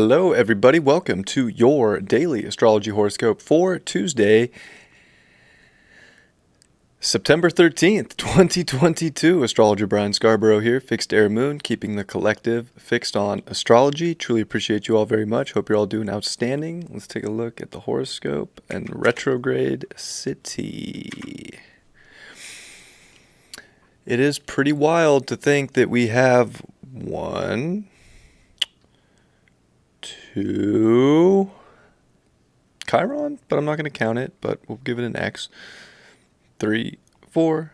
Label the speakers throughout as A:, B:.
A: Hello, everybody. Welcome to your daily astrology horoscope for Tuesday, September 13th, 2022. Astrologer Brian Scarborough here, Fixed Air Moon, keeping the collective fixed on astrology. Truly appreciate you all very much. Hope you're all doing outstanding. Let's take a look at the horoscope and retrograde city. It is pretty wild to think that we have 1, 2 Chiron, but I'm not going to count it, but we'll give it an X. 3, 4,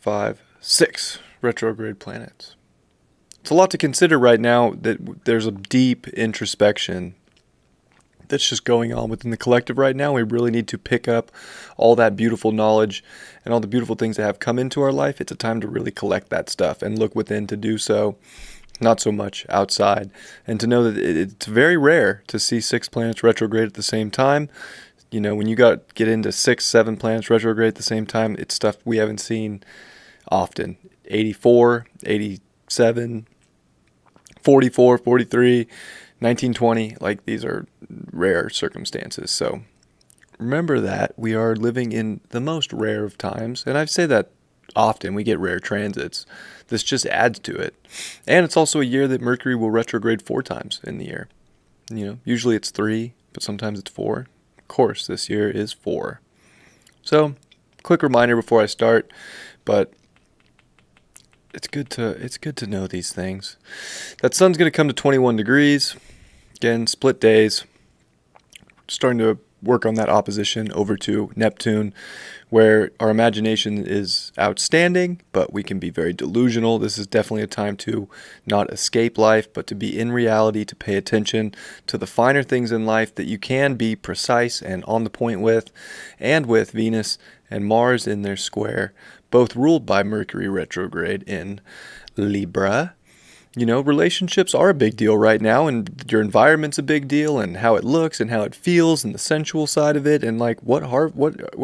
A: 5, 6 retrograde planets. It's a lot to consider right now that there's a deep introspection that's just going on within the collective right now. We really need to pick up all that beautiful knowledge and all the beautiful things that have come into our life. It's a time to really collect that stuff and look within to do so, not so much outside. And to know that it's very rare to see 6 planets retrograde at the same time. You know, when you get into 6, 7 planets retrograde at the same time, it's stuff we haven't seen often. 84, 87, 44, 43, 1920, like these are rare circumstances. So remember that we are living in the most rare of times. And I say that often, we get rare transits. This just adds to it. And it's also a year that Mercury will retrograde 4 times in the year. You know, usually it's 3, but sometimes it's 4. Of course, this year is 4. So, quick reminder before I start, but it's good to know these things. That sun's going to come to 21 degrees. Again, split days. Starting to work on that opposition over to Neptune, where our imagination is outstanding, but we can be very delusional. This is definitely a time to not escape life, but to be in reality, to pay attention to the finer things in life that you can be precise and on the point with, and with Venus and Mars in their square, both ruled by Mercury retrograde in Libra. You know, relationships are a big deal right now, and your environment's a big deal, and how it looks and how it feels and the sensual side of it, and like what are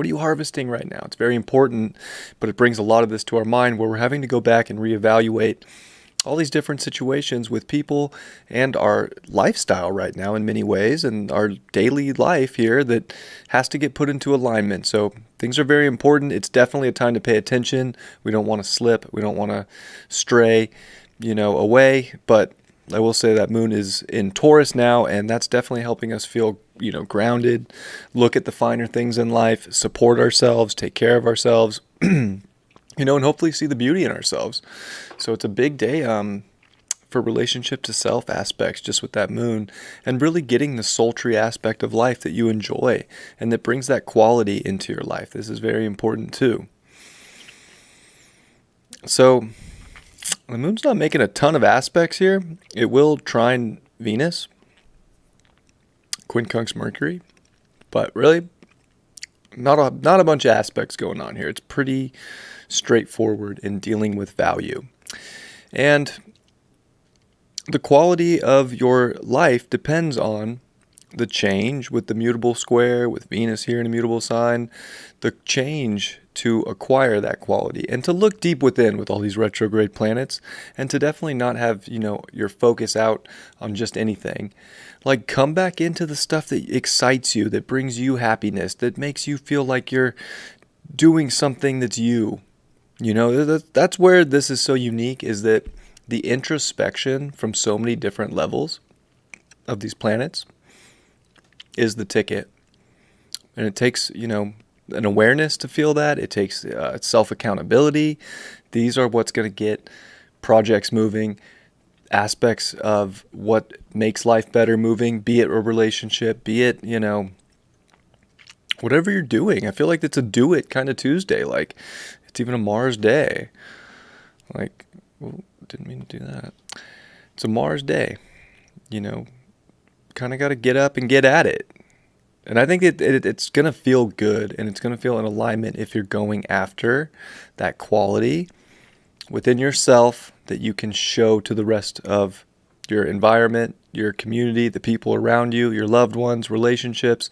A: you harvesting right now? It's very important, but it brings a lot of this to our mind where we're having to go back and reevaluate all these different situations with people and our lifestyle right now in many ways, and our daily life here that has to get put into alignment. So things are very important. It's definitely a time to pay attention. We don't want to slip. We don't want to stray, away, but I will say that moon is in Taurus now, and that's definitely helping us feel, grounded, look at the finer things in life, support ourselves, take care of ourselves, and hopefully see the beauty in ourselves. So it's a big day for relationship to self aspects just with that moon, and really getting the sultry aspect of life that you enjoy and that brings that quality into your life. This is very important too. So the moon's not making a ton of aspects here. It will trine Venus, quincunx Mercury, but really not a bunch of aspects going on here. It's pretty straightforward in dealing with value. And the quality of your life depends on the change with the mutable square, with Venus here in a mutable sign, the change to acquire that quality and to look deep within with all these retrograde planets, and to definitely not have, your focus out on just anything. Like, come back into the stuff that excites you, that brings you happiness, that makes you feel like you're doing something that's you. That's where this is so unique, is that the introspection from so many different levels of these planets is the ticket. And it takes, an awareness to feel that. It takes self-accountability. These are what's going to get projects moving, aspects of what makes life better moving, be it a relationship, be it, whatever you're doing. I feel like it's a do it kind of Tuesday. Like, it's even a Mars day. Like, didn't mean to do that. It's a Mars day. Kind of got to get up and get at it. And I think it's going to feel good, and it's going to feel in alignment if you're going after that quality within yourself that you can show to the rest of your environment, your community, the people around you, your loved ones, relationships.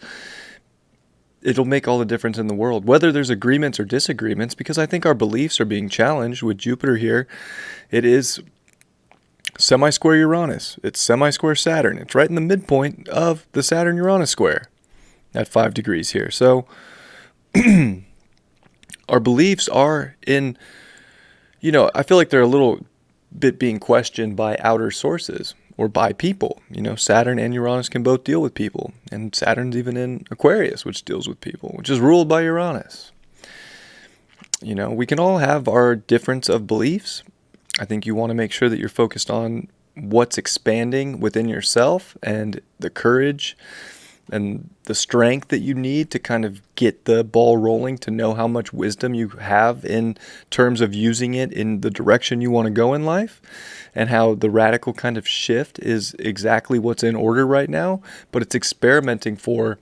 A: It'll make all the difference in the world, whether there's agreements or disagreements, because I think our beliefs are being challenged with Jupiter here. It is semi-square Uranus. It's semi-square Saturn. It's right in the midpoint of the Saturn-Uranus square at 5 degrees here. So our beliefs are in, I feel like they're a little bit being questioned by outer sources or by people. Saturn and Uranus can both deal with people. And Saturn's even in Aquarius, which deals with people, which is ruled by Uranus. We can all have our difference of beliefs. I think you want to make sure that you're focused on what's expanding within yourself and the courage and the strength that you need to kind of get the ball rolling, to know how much wisdom you have in terms of using it in the direction you want to go in life, and how the radical kind of shift is exactly what's in order right now, but it's experimenting for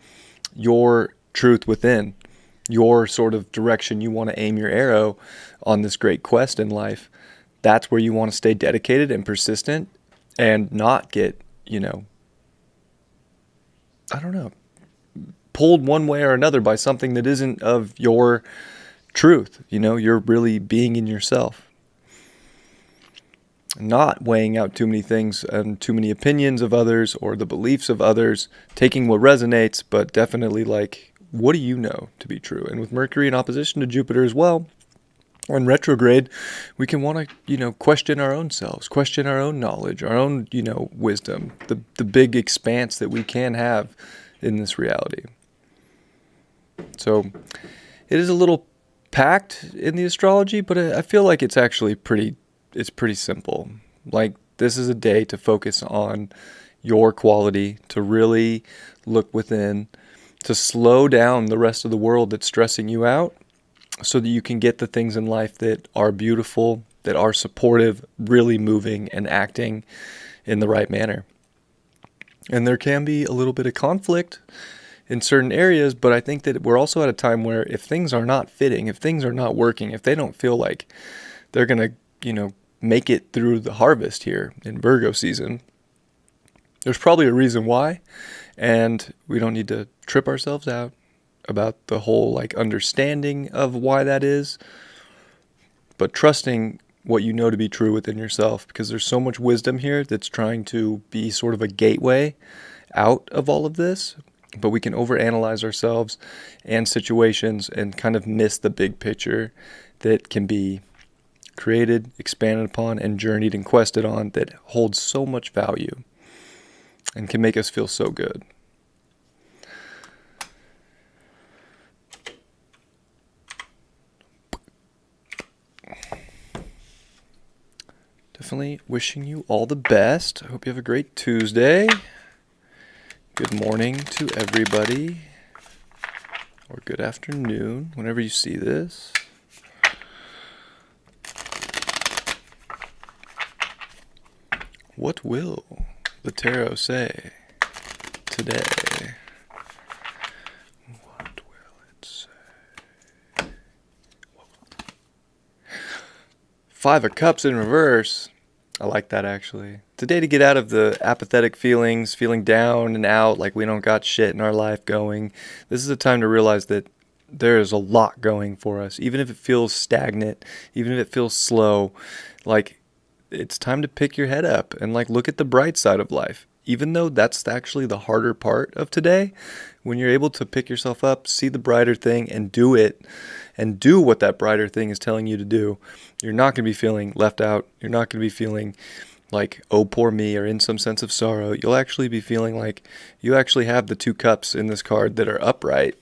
A: your truth within, your sort of direction you want to aim your arrow on this great quest in life. That's where you want to stay dedicated and persistent and not get, pulled one way or another by something that isn't of your truth. You're really being in yourself. Not weighing out too many things and too many opinions of others or the beliefs of others, taking what resonates, but definitely what do you know to be true? And with Mercury in opposition to Jupiter as well, in retrograde, we can want to, question our own selves, question our own knowledge, our own, wisdom, the big expanse that we can have in this reality. So it is a little packed in the astrology, but I feel like it's actually pretty simple. This is a day to focus on your quality, to really look within, to slow down the rest of the world that's stressing you out, so that you can get the things in life that are beautiful, that are supportive, really moving and acting in the right manner. And there can be a little bit of conflict in certain areas, but I think that we're also at a time where if things are not fitting, if things are not working, if they don't feel like they're going to, make it through the harvest here in Virgo season, there's probably a reason why, and we don't need to trip ourselves out about the whole understanding of why that is, but trusting what you know to be true within yourself, because there's so much wisdom here that's trying to be sort of a gateway out of all of this, but we can overanalyze ourselves and situations and kind of miss the big picture that can be created, expanded upon, and journeyed and quested on, that holds so much value and can make us feel so good. Definitely wishing you all the best. I hope you have a great Tuesday. Good morning to everybody. Or good afternoon, whenever you see this. What will the tarot say today? What will it say? Five of Cups in reverse. I like that, actually. It's a day to get out of the apathetic feelings, feeling down and out, like we don't got shit in our life going. This is a time to realize that there is a lot going for us. Even if it feels stagnant, even if it feels slow, it's time to pick your head up and look at the bright side of life. Even though that's actually the harder part of today, when you're able to pick yourself up, see the brighter thing and do it, and do what that brighter thing is telling you to do, you're not going to be feeling left out. You're not going to be feeling like, oh, poor me, or in some sense of sorrow. You'll actually be feeling like you actually have the two cups in this card that are upright,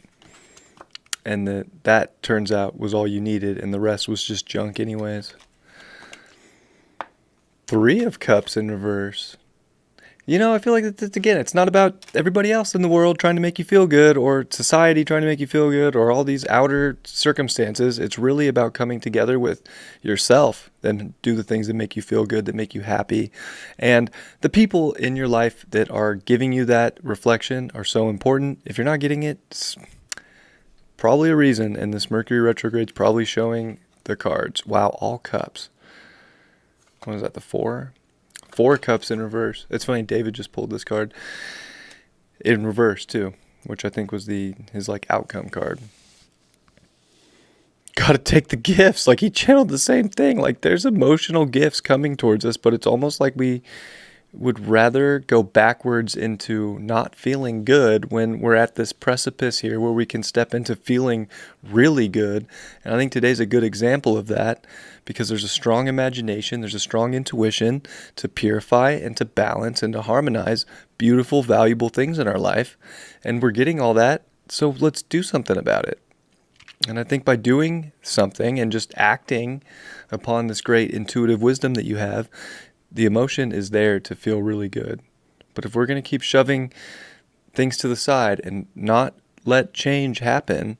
A: and that turns out was all you needed, and the rest was just junk anyways. Three of Cups in reverse. I feel like again, it's not about everybody else in the world trying to make you feel good, or society trying to make you feel good, or all these outer circumstances. It's really about coming together with yourself, then do the things that make you feel good, that make you happy. And the people in your life that are giving you that reflection are so important. If you're not getting it, it's probably a reason, and this Mercury retrograde is probably showing the cards. Wow, all cups. What is that, the four? Four Cups in reverse. It's funny, David just pulled this card in reverse too, which I think was his outcome card. got to take the gifts. Like, he channeled the same thing. Like, there's emotional gifts coming towards us, but it's almost like we would rather go backwards into not feeling good when we're at this precipice here where we can step into feeling really good. And I think today's a good example of that, because there's a strong imagination, there's a strong intuition to purify and to balance and to harmonize beautiful, valuable things in our life. And we're getting all that, so let's do something about it. And I think by doing something and just acting upon this great intuitive wisdom that you have, the emotion is there to feel really good. But if we're going to keep shoving things to the side and not let change happen,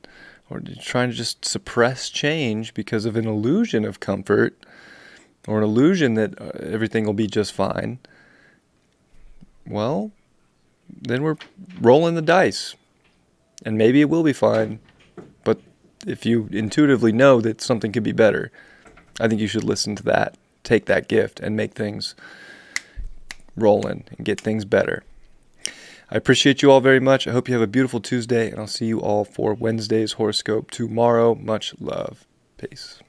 A: or trying to just suppress change because of an illusion of comfort, or an illusion that everything will be just fine, well, then we're rolling the dice. And maybe it will be fine, but if you intuitively know that something could be better, I think you should listen to that. Take that gift and make things rolling and get things better. I appreciate you all very much. I hope you have a beautiful Tuesday, and I'll see you all for Wednesday's horoscope tomorrow. Much love. Peace.